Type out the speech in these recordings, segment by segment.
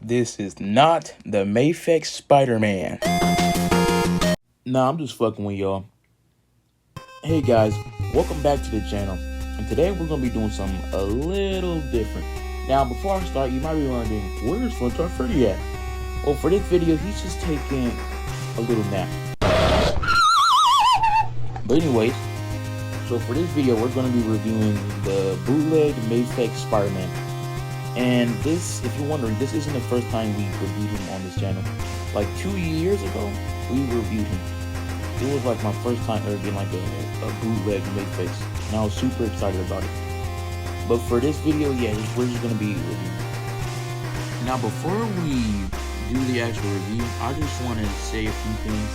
This is not the Mayfix Spider-Man. Nah, I'm just fucking with y'all. Hey guys, welcome back to the channel. And today we're gonna be doing something a little different. Now, before I start, you might be wondering, where's Flintar Freddy at? Well, for this video, he's just taking a little nap. But anyways, so for this video, we're gonna be reviewing the bootleg Mayfix Spider-Man. And this, if you're wondering, this isn't the first time we reviewed him on this channel. Like 2 years ago, we reviewed him. It was like my first time ever getting like a bootleg Mayfix, and I was super excited about it. But for this video, yeah, we're just gonna be reviewing. Now, before we do the actual review, I just want to say a few things.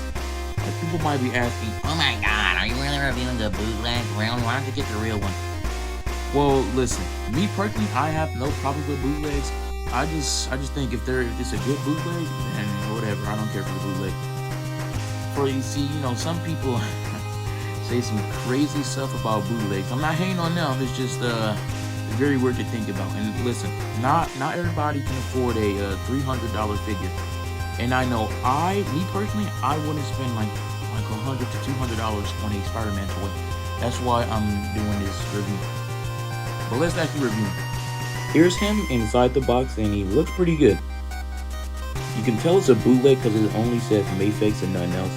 Like, people might be asking, "Oh my God, are you really reviewing the bootleg? Really? Why don't you get the real one?" Well, listen, me personally, I have no problem with bootlegs. I just think if it's a good bootleg, then whatever. I don't care for the bootleg. For you see, some people say some crazy stuff about bootlegs. I'm not hating on them. It's just very weird to think about. And listen, not everybody can afford a $300 figure. And I know me personally, I wouldn't spend like $100 to $200 on a Spider-Man toy. That's why I'm doing this review. But let's actually review him. Here's him inside the box, and he looks pretty good. You can tell it's a bootleg because it only says Mayfix and nothing else.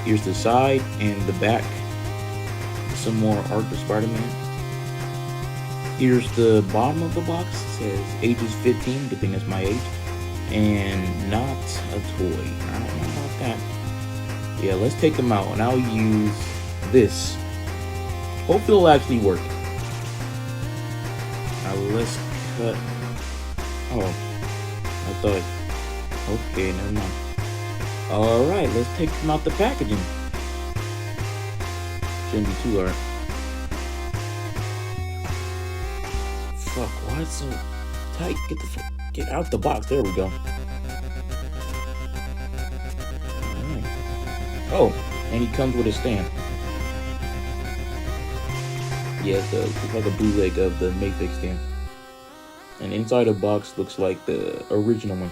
Here's the side and the back. Some more art of Spider-Man. Here's the bottom of the box. It says ages 15, good thing that's my age. And not a toy. I don't know about that. Yeah, let's take them out, and I'll use this. Hope it'll actually work. Now let's cut. Oh, I thought. Okay, never mind. Alright, let's take them out the packaging. Shouldn't be too hard. Fuck, why is it so tight? Get out the box. There we go. Alright. Oh, and he comes with a stand. Yeah, it's like a bootleg of the Mayfix stand. And inside the box looks like the original one.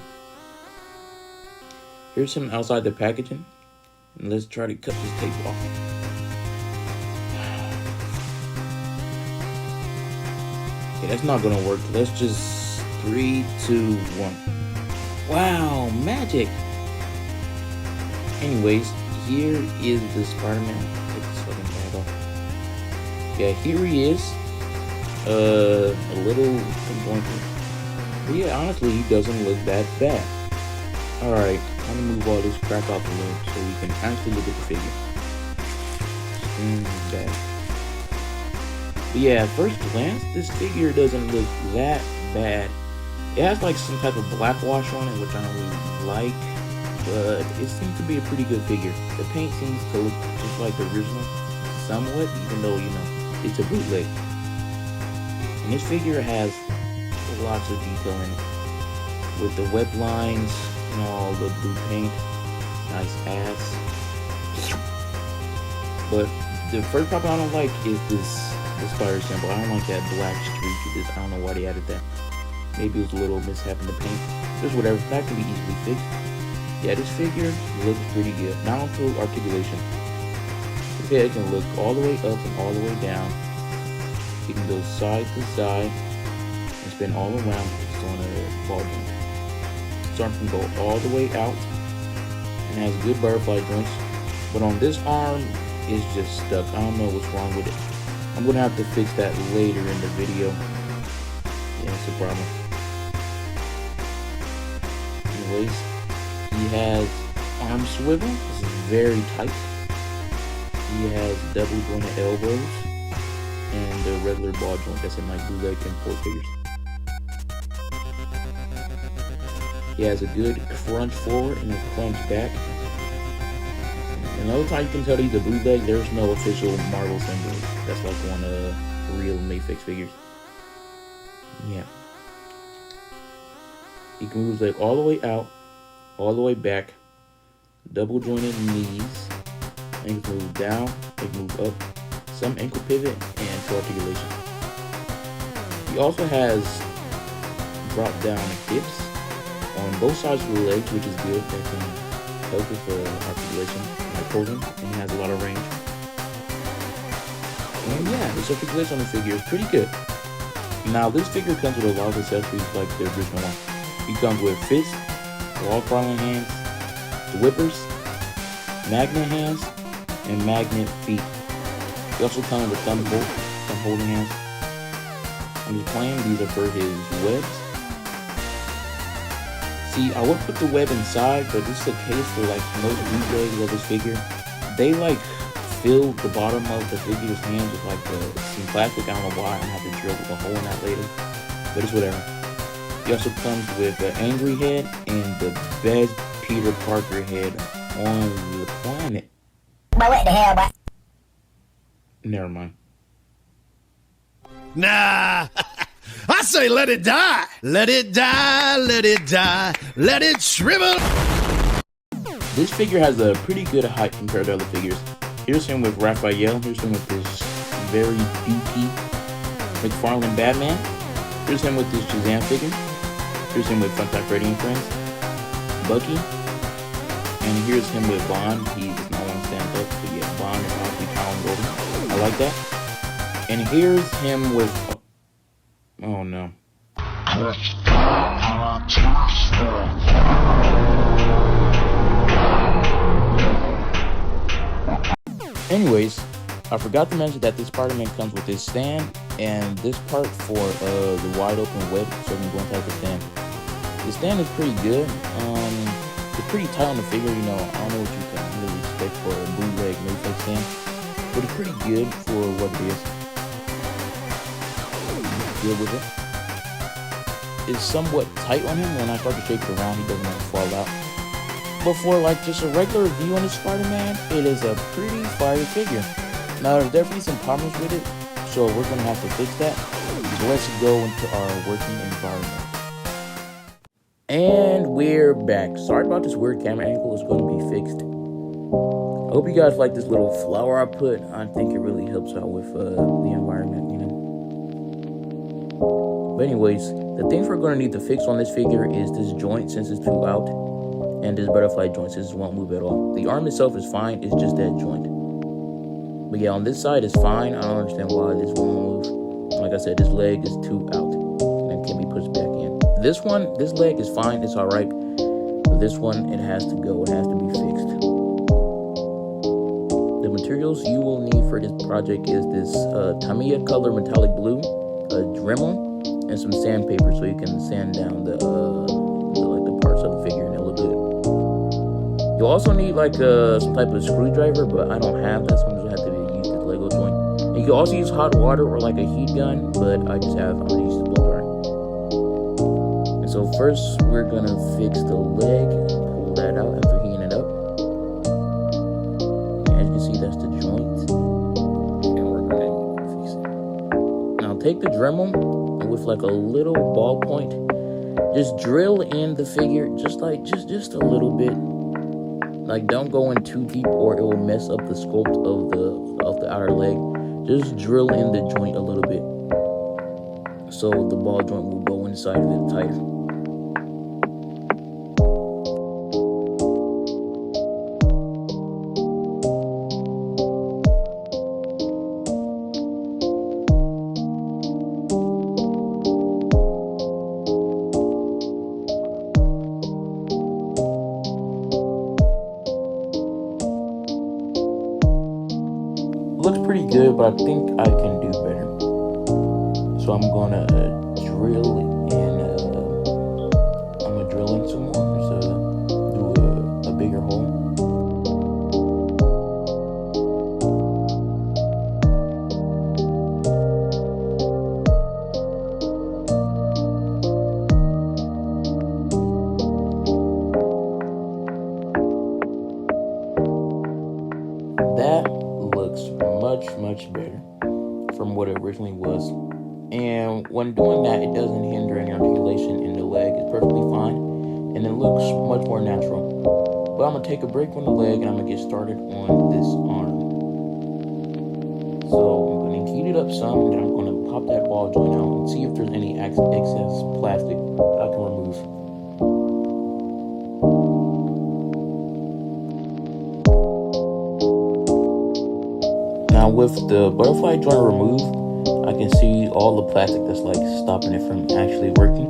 Here's him outside the packaging. And let's try to cut this tape off. Okay, that's not gonna work. Let's just 3, 2, 1. Wow, magic! Anyways, here is the Spider-Man. Take this fucking bag off. Yeah, here he is. A little disappointing. But yeah, honestly, he doesn't look that bad. Alright, I'm gonna move all this crap out the way so we can actually look at the figure. Bad. But yeah, at first glance, this figure doesn't look that bad. It has like some type of black wash on it, which I don't really like, but it seems to be a pretty good figure. The paint seems to look just like the original, somewhat, even though, it's a bootleg. And this figure has lots of detail in it, with the web lines, all the blue paint, nice ass. But the first problem I don't like is the spider symbol. I don't like that black streak. I don't know why they added that. Maybe it was a little mishap in the paint. Just whatever. That can be easily fixed. Yeah, this figure looks pretty good. Now to articulation. His head can look all the way up and all the way down. He can go side to side and spin all around. It's on a ball joint. His arm can go all the way out and has good butterfly joints. But on this arm, it's just stuck. I don't know what's wrong with it. I'm gonna have to fix that later in the video. Yeah, it's a problem. Anyways, he has arm swivel. This is very tight. He has double jointed elbows and the regular ball joint that's in my bootleg import figures. He has a good crunch forward and a crunch back. Another time you can tell he's a bootleg, there's no official Marvel symbol. That's like one of the real Mayfix figures. Yeah. He can move like all the way out, all the way back, double jointed knees, and he can move down, he can move up, some ankle pivot, and toe articulation. He also has drop down hips on both sides of the legs, which is good. That can help with articulation, like pulling, and it has a lot of range. And yeah, the articulation on the figure is pretty good. Now, this figure comes with a lot of accessories like the original one. He comes with fists, wall crawling hands, whippers, magnet hands, and magnet feet. He also comes with thunderbolt, thumb holding hands. I'm just playing, these are for his webs. See, I would put the web inside, but this is a case for like most bootlegs of this figure. They like fill the bottom of the figure's hands with like some plastic. I don't know why. I'm gonna have to drill a hole in that later, but it's whatever. He also comes with an angry head and the best Peter Parker head on the planet. But what the hell, boy? Never mind. Nah, I say let it die. Let it die, let it die, let it shrivel. This figure has a pretty good height compared to other figures. Here's him with Raphael. Here's him with this very beefy McFarlane Batman. Here's him with this Shazam figure. Here's him with Funtime Freddy and Friends. Bucky. And here's him with Bond. He does not want to stand up, but yeah, Bond and Rocky Colin Golden. I like that. And here's him with... Oh no. Anyways, I forgot to mention that this Spider-Man comes with this stand and this part for the wide open web so we can go inside the stand. The stand is pretty good. It's pretty tight on the figure, you know. I don't know what you can really expect for a bootleg no-fake stand, but it's pretty good for what it is. Good with it. It's somewhat tight on him. When I start to shake it around, he doesn't want to fall out. But for like just a regular review on this Spider-Man, it is a pretty fire figure. Now there's definitely some problems with it, so we're gonna have to fix that. So let's go into our working environment. And we're back. Sorry about this weird camera angle, it's gonna be fixed. I hope you guys like this little flower I put. I think it really helps out with the environment, you know. But anyways, the things we're gonna need to fix on this figure is this joint since it's too out, and this butterfly joint since it won't move at all. The arm itself is fine, it's just that joint. But yeah, on this side is fine. I don't understand why this won't move. Like I said, this leg is too out and can be pushed back in. This leg is fine, it's alright. But this one, it has to go, it has to be fixed. The materials you will need for this project is this Tamiya color metallic blue, a Dremel, and some sandpaper so you can sand down the parts of the figure and it'll look good. You'll also need like some type of screwdriver, but I don't have that, so I'm just gonna have to use the Lego joint. And you can also use hot water or like a heat gun, but I'm gonna use the blow dryer. And so first we're gonna fix the leg, pull that out after heating it up. And as you can see, that's the joint. And we're gonna fix it. Now take the Dremel with like a little ballpoint. Just drill in the figure, just a little bit. Like don't go in too deep or it will mess up the sculpt of the outer leg. Just drill in the joint a little bit so the ball joint will go inside of it tighter. Looks pretty good, but I think I can do better. So I'm gonna drill in some more. So do a bigger hole. That looks much better from what it originally was. And when doing that, it doesn't hinder any articulation in the leg. It's perfectly fine, and it looks much more natural. But I'm gonna take a break from the leg, and I'm gonna get started on this arm. So I'm gonna heat it up some, and then I'm gonna pop that ball joint out and see if there's any excess plastic that I can remove. with the butterfly joint removed, I can see all the plastic that's like stopping it from actually working.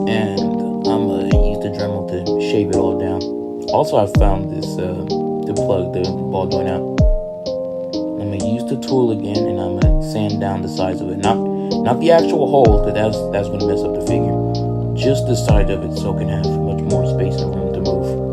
And I'm gonna use the Dremel to shave it all down. Also, I found this to plug the ball joint out. I'm gonna use the tool again, and I'm gonna sand down the sides of it. Not the actual holes, because that's gonna mess up the figure. Just the side of it, so it can have much more space and room to move.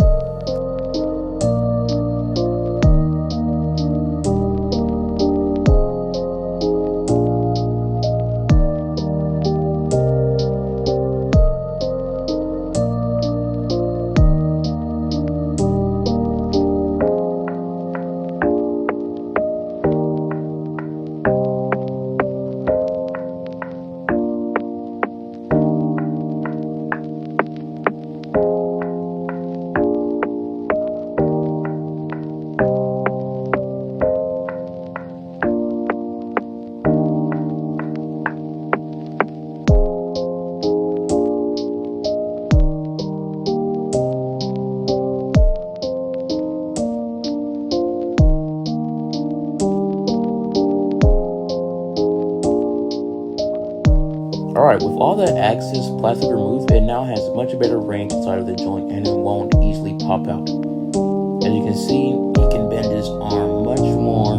Alright, with all the axis plastic removed, it now has much better range inside of the joint, and it won't easily pop out. As you can see, he can bend his arm much more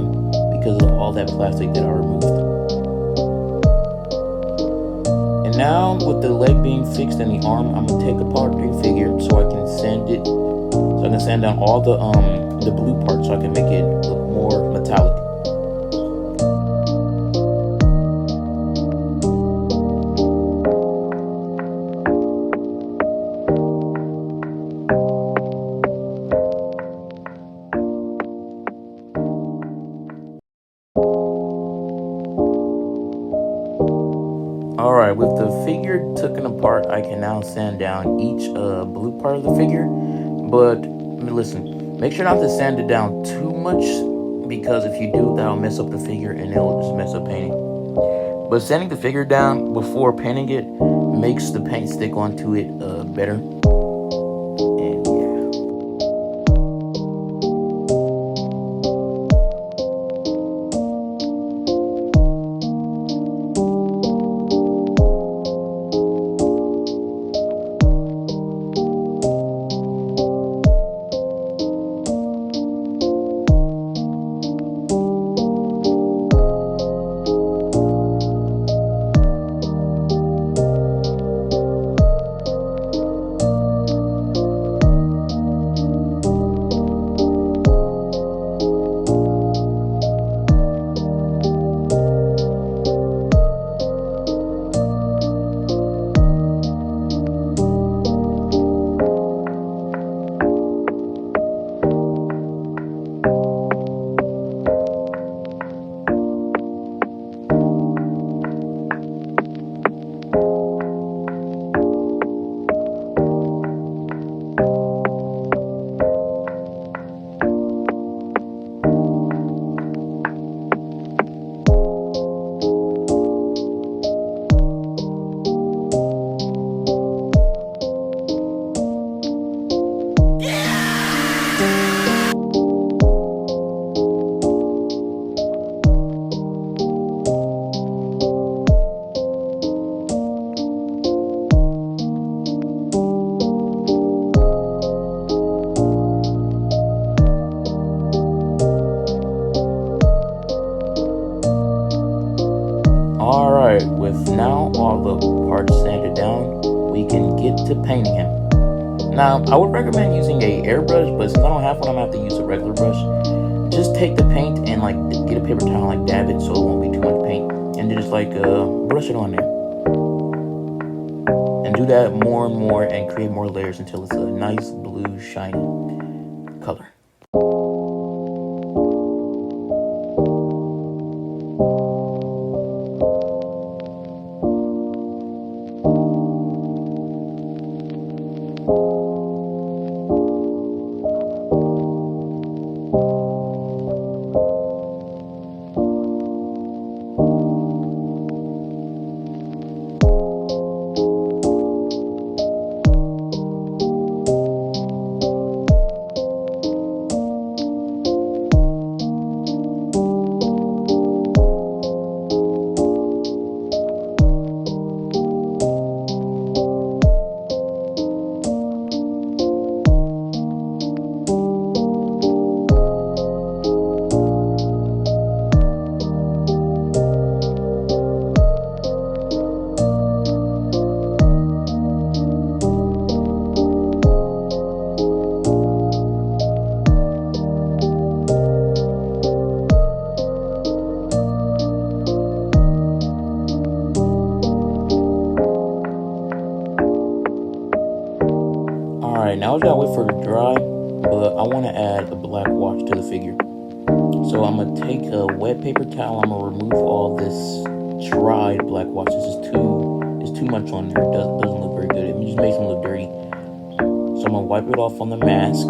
because of all that plastic that I removed. And now, with the leg being fixed and the arm, I'm gonna take apart the figure so I can sand it. So I can sand down all the blue parts so I can make it look more metallic. Alright, with the figure taken apart, I can now sand down each blue part of the figure. But, listen, make sure not to sand it down too much, because if you do, that'll mess up the figure and it'll just mess up painting. But sanding the figure down before painting it makes the paint stick onto it better. And yeah. Alright, with now all the parts sanded down, we can get to painting him. Now, I would recommend using a airbrush, but since I don't have one, I'm gonna have to use a regular brush. Just take the paint and like get a paper towel, like dab it so it won't be too much paint, and then just like brush it on there. And do that more and more and create more layers until it's a nice blue shiny color. Alright, now I gotta wait for it to dry, but I want to add a black wash to the figure. So I'm gonna take a wet paper towel. I'm gonna remove all this dried black wash. This is too much on there. It doesn't look very good. It just makes them look dirty. So I'm gonna wipe it off on the mask.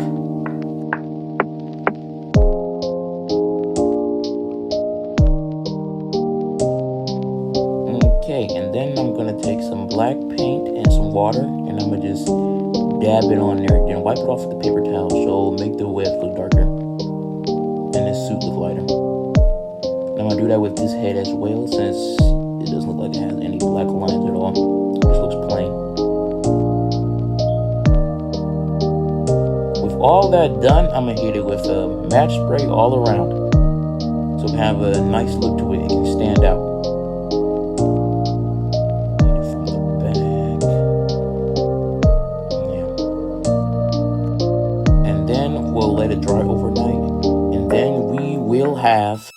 Okay, and then I'm gonna take some black paint and some water, and I'm gonna just dab it on there, then wipe it off with the paper towel so it'll make the webs look darker and this suit look lighter. And I'm gonna do that with this head as well, since it doesn't look like it has any black lines at all. It just looks plain. With all that done, I'm gonna hit it with a match spray all around, so it have a nice look to it. It can stand out. We'll let it dry overnight, and then we will have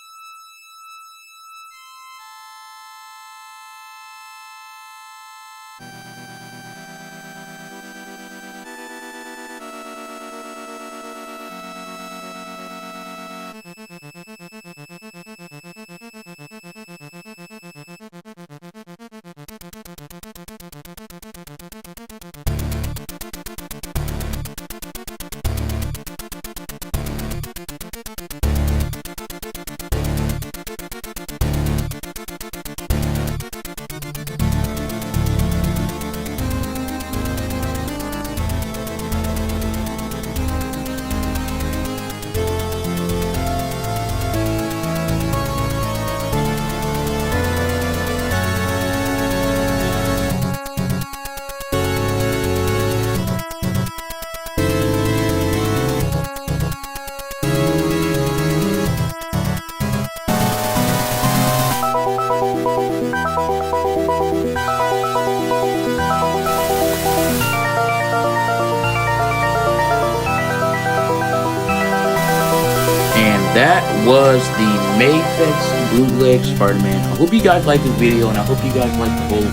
that was the Mayfix bootleg Spider-Man. I hope you guys liked this video, and I hope you guys liked the whole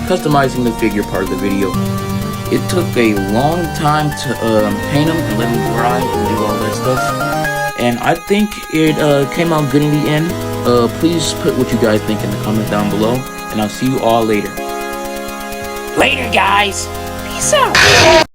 customizing the figure part of the video. It took a long time to paint them and let them dry and do all that stuff, and I think it came out good in the end. Please put what you guys think in the comments down below, and I'll see you all later. Later, guys. Peace out.